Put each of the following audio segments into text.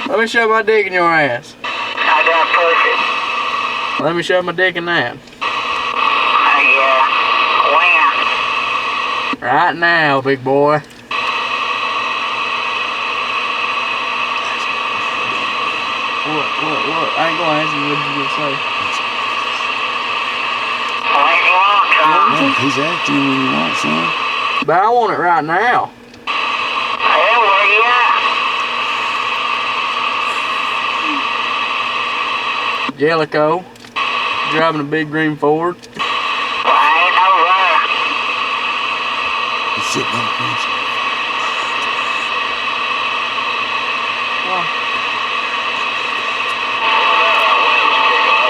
Let me shove my dick in your ass. I got pussy. Let me shove my dick in that. When? Right now, big boy. What? I ain't gonna ask you what you gonna say. When you want, son? He's asking you when you want, son. But I want it right now. Hey, where you at? Jellicoe. Driving a big green Ford. Well, I ain't nowhere. He's sitting on the bench.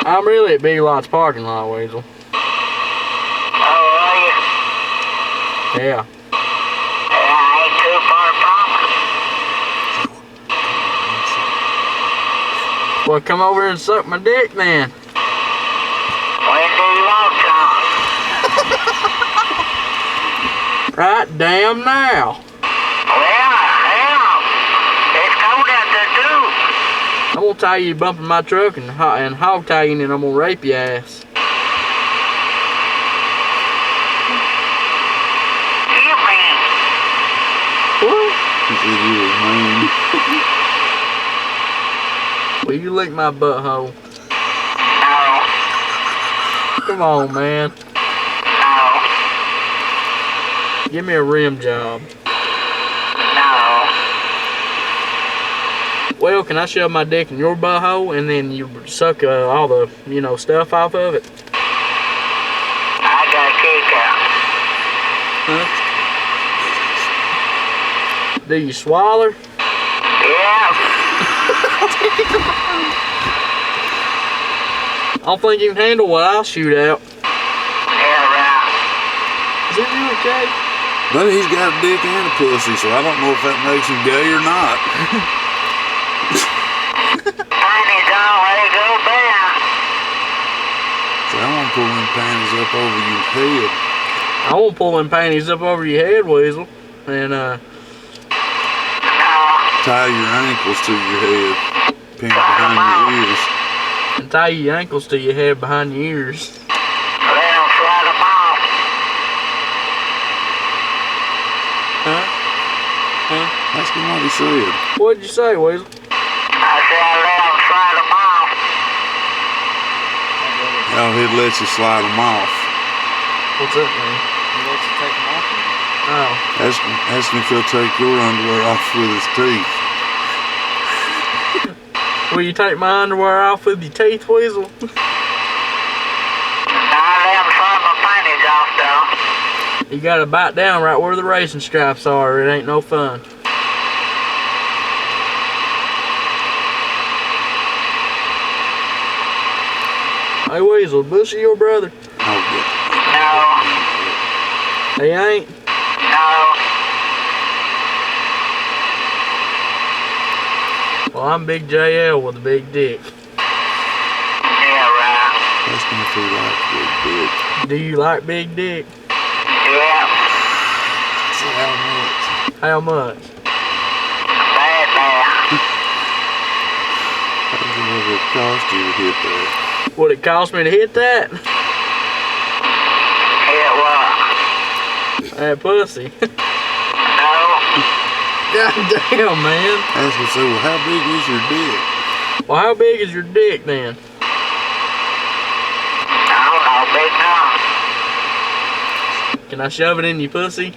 I'm really at Big Lots parking lot, Weasel. Oh, are you? Yeah. I ain't too far from it. Well, come over and suck my dick, then. When do you want some? Right damn now. Well, hell, it's cold out there, too. I'm gonna tie you bumping my truck and hog tie you, and then I'm gonna rape your ass. You mean? What? He said you was mean. Will you lick my butthole? No. Come on, man. No. Give me a rim job. No. Well, can I shove my dick in your butthole and then you suck all the, stuff off of it? I got a kick out. Huh? Do you swallow? Yeah. I don't think you can handle what I'll shoot out. Yeah, right. Is that really okay? But he's got a dick and a pussy, so I don't know if that makes him gay or not. Panties on, let it go down. So I want to pull them panties up over your head. I won't pull them panties up over your head, Weasel. And, No. Tie your ankles to your head. Pin behind your ears. and tie your ankles to your head behind your ears. Let them slide them off. Huh? Huh? Ask him what he said. What'd you say, Weasel? I said let them slide them off. How he'd let you slide them off. What's that mean? He lets you take them off. Oh. Ask him if he'll take your underwear off with his teeth. Will you take my underwear off with your teeth, Weasel? I let them slide my panties off though. You gotta bite down right where the racing stripes are, or it ain't no fun. Hey Weasel, Bushy your brother? Oh, yeah. No. He ain't? No. Well, I'm Big JL with a big dick. Yeah, right. Ask him if he likes big dick. Do you like big dick? Yeah. So how much? How much? Bad, bad. How much would it cost you to hit that? Would it cost me to hit that? Yeah, what? That pussy. No. God damn, man. Ask him, say, well, how big is your dick? Well, how big is your dick then? I don't know, big no. Can I shove it in your pussy?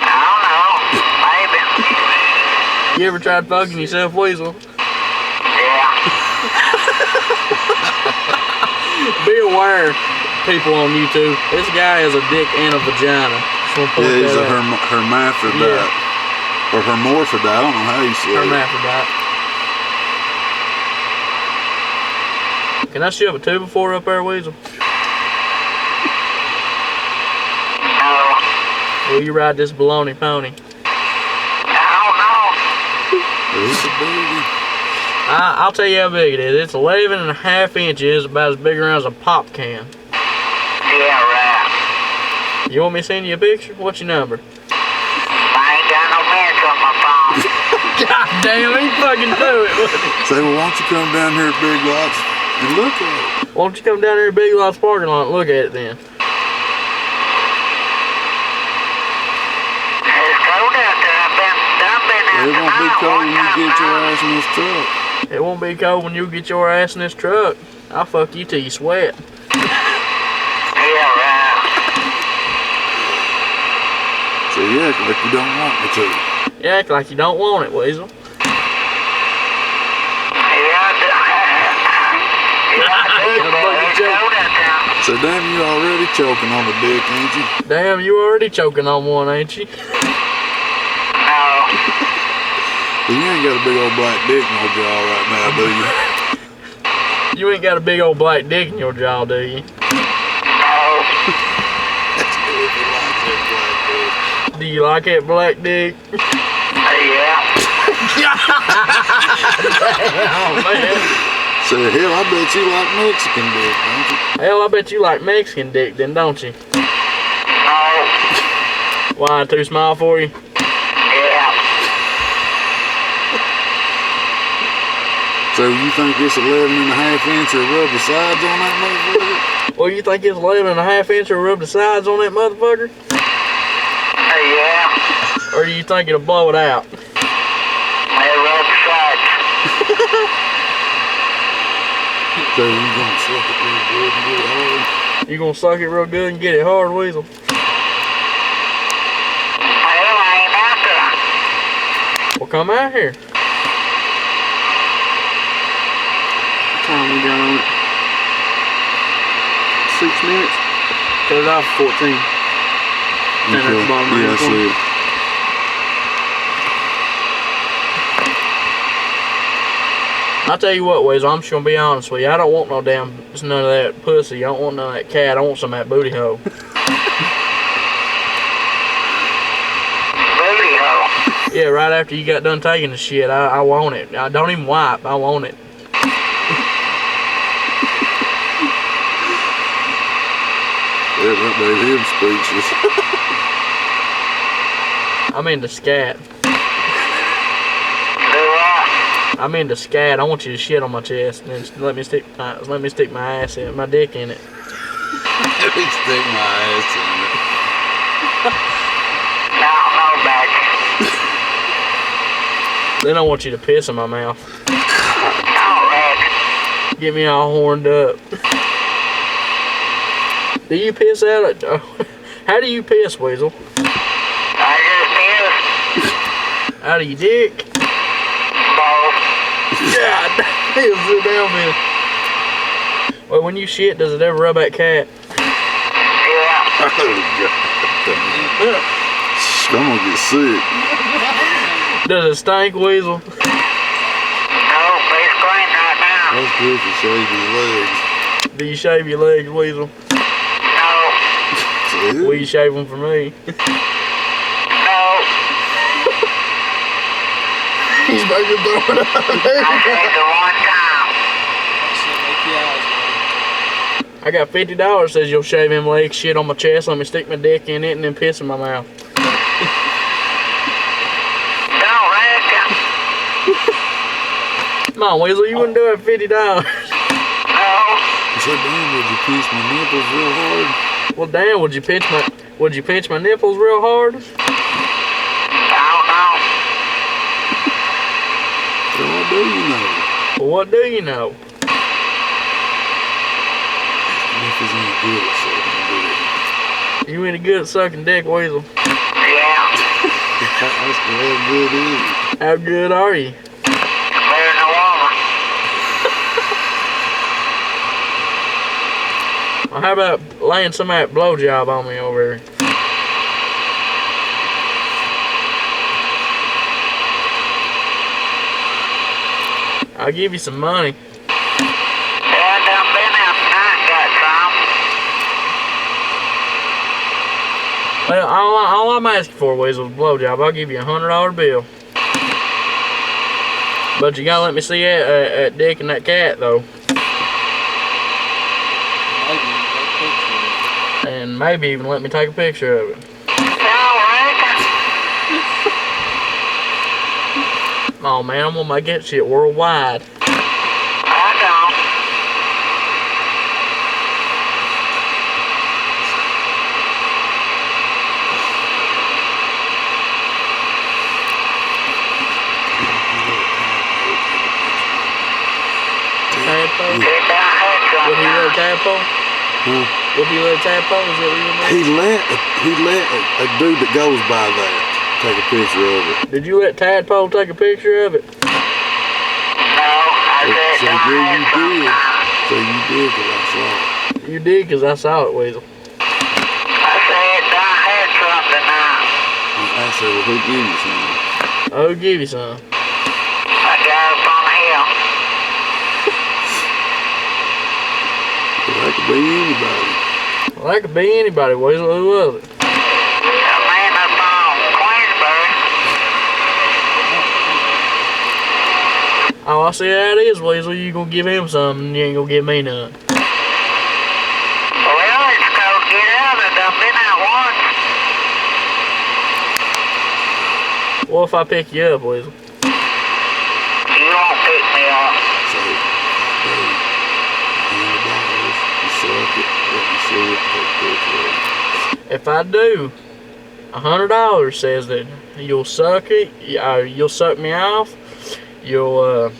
I don't know. Maybe. You ever tried fucking yourself, Weasel? Yeah. Be aware, people on YouTube, this guy has a dick and a vagina. Just wanna point Yeah, he's that a out. hermaphrodite. Yeah. Or hermaphrodite, I don't know how you say it. Hermaphrodite. Can I shove a 2x4 up there, Weasel? No. Will you ride this baloney pony? I don't know. It's a biggie. I'll tell you how big it is. It's 11.5 inches, about as big around as a pop can. Yeah, right. You want me to send you a picture? What's your number? I ain't got no minutes on my phone. fucking do it, wouldn't he? Say, well, why don't you come down here at Big Lots and look at it? Why don't you come down here to Big Lots parking lot and look at it then? It's cold out there. I've been out It won't be tonight cold one when you time get your now. ass in this truck. It won't be cold when you get your ass in this truck. I'll fuck you till you sweat. Yeah, right. So you act like you don't want me to. You act like you don't want it, Weasel. So damn, you already choking on the dick, ain't you? Damn, you already choking on one, ain't you? No. Well, you ain't got a big old black dick in your jaw right now, do you? You ain't got a big old black dick in your jaw, do you? No. That's good if you like that black dick. Do you like that black dick? Yeah. Damn, man. So hell, I bet you like Mexican dick, don't you? Hell, I bet you like Mexican dick then, don't you? No. Why, too small for you? Yeah. So you think it's 11.5 inch or rub the sides on that motherfucker? Well, you think it's 11.5 inch or rub the sides on that motherfucker? Yeah. Or do you think it'll blow it out? They rub the sides. So you gonna suck it real good and get it hard? You gonna suck it real good and get it hard, Weasel? Hell, I ain't out there. Well, come out here. What time we got on it? 6 minutes? Cut it off 14. Stand at the bottom right Yeah, I corner. see it. I'll tell you what, Weasel, I'm just gonna be honest with you. I don't want no damn none of that pussy. I don't want none of that cat. I want some of that booty hole. Booty hole. Yeah, right after you got done taking the shit, I want it. I don't even wipe. I want it. Yeah, that made him speechless. I'm into scat. Do what? I'm into scat. I want you to shit on my chest and then let me stick my ass in my dick in it. Let me stick my ass in it. No, baby. Then I want you to piss in my mouth. No, Rick. Get me all horned up. Do you piss out? How do you piss, Weasel? I just Out of your dick? both. God damn, sit down, man. Well, when you shit, does it ever rub that cat? Yeah. Oh, God. I'm gonna get sick. Does it stink, Weasel? No, he's clean right now. That's good for shaving your legs. Do you shave your legs, Weasel? No. See? Will you shave them for me? No. He's about to throw it up. I said the one time. I got $50 says you'll shave him legs, shit on my chest, let me stick my dick in it, and then piss in my mouth. Don't reckon. Come on, Weasel, you wouldn't do it for $50. No. I said, damn, would you piss my nipples real hard? Well, damn, would you pinch my nipples real hard? I don't know. So what do you know? Well, what do you know? Nipples ain't good at sucking dick. You ain't good at sucking dick, Weasel. Yeah. That's how good is it? How good are you? Better than a woman. Well, how about laying some of that blowjob on me over here? I'll give you some money. Yeah, I done been out tonight and got some. Well, all I'm asking for, Weasel, is a blowjob. I'll give you $100 bill. But you gotta let me see that dick and that cat, though. And maybe even let me take a picture of it. Don't reckon. Oh man, I'm gonna make that shit worldwide. I don't. Tadpole? Get down here What he some let now. tadpole? Huh? What he let tadpole? Is that what you He let a dude that goes by that take a picture of it. Did you let tadpole take a picture of it? No, I said So down yeah, here you some did. now. So you did, 'cause I saw it. You did, cause I saw it, Weasel. I said down here something now. I said, well, who give you some? I'll give you some. I got up on the hill. Well, that could be anybody. Well, that could be anybody, Weasel. Who was it? A man up on Queensbury. Oh, I see how it is, Weasel. You gonna give him something, you ain't gonna give me none. Well, it's cold to get out. I've done been out once. What if I pick you up, Weasel? You won't pick me up. So, hey, $100, you suck it, let me see it, take a picture of it. If I do, $100 says that you'll suck it, you'll suck me off, you'll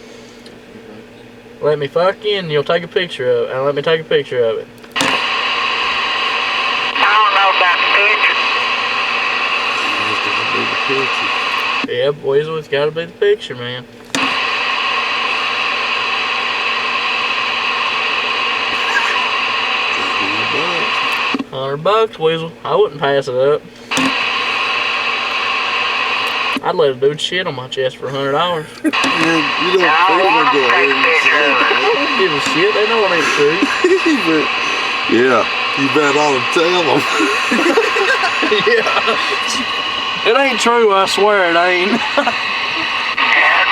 let me fuck you, and you'll take a picture of it, and let me take a picture of it. I don't know about the picture. It's gotta be the picture. Yeah, Weasel, it's gotta be the picture, man. $100, Weasel. I wouldn't pass it up. I'd let a dude shit on my chest for $100. Man, you don't I people want to go take ahead a and picture say of it. I don't give a shit. They know it ain't true. that. Yeah, you bet ought to tell them. Yeah. It ain't true, I swear it ain't. If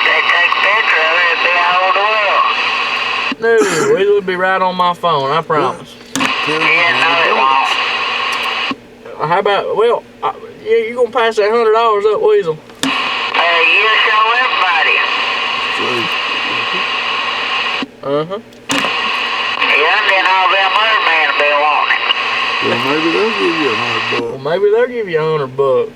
they take a picture of it, it'd be all the world. No, Weasel would be right on my phone, I promise. Tell them Yeah, no, it $100. won't. How about, well, yeah, you gonna pass that $100 up, Weasel? You show everybody. See, Uh-huh. Yeah, then all them other men will be wanting it. well, maybe they'll give you $100. Well, maybe they'll give you $100.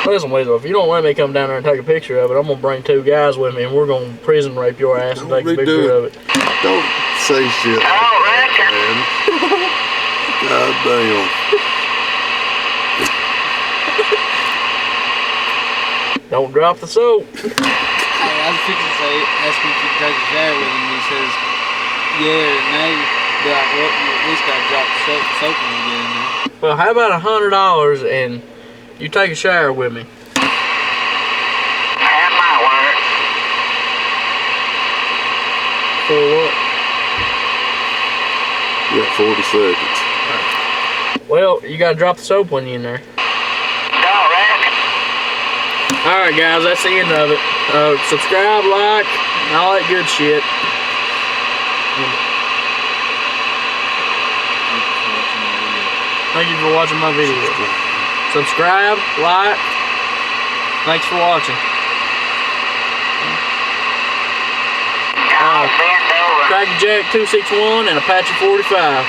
Listen, Weasel, if you don't let me come down there and take a picture of it, I'm gonna bring 2 guys with me and we're gonna prison rape your ass and Don't take a be picture doing- of it. Don't say shit like Oh, that, reckon. man. God damn. Don't drop the soap. Hey, I was fixing to say, ask him if he could take a shower with him. He says, yeah or nay. Be like, well, you at least gotta drop the soap when you get in there. Well, how about $100 and you take a shower with me? That might work. For what? You got 40 seconds. Well, you gotta drop the soap when you're in there. Don't reckon. Alright guys, that's the end of it. Subscribe, like, and all that good shit. Thank you for watching my video. Subscribe, like. Thanks for watching. I'll bend over. Cracker Jack 261 and Apache 45.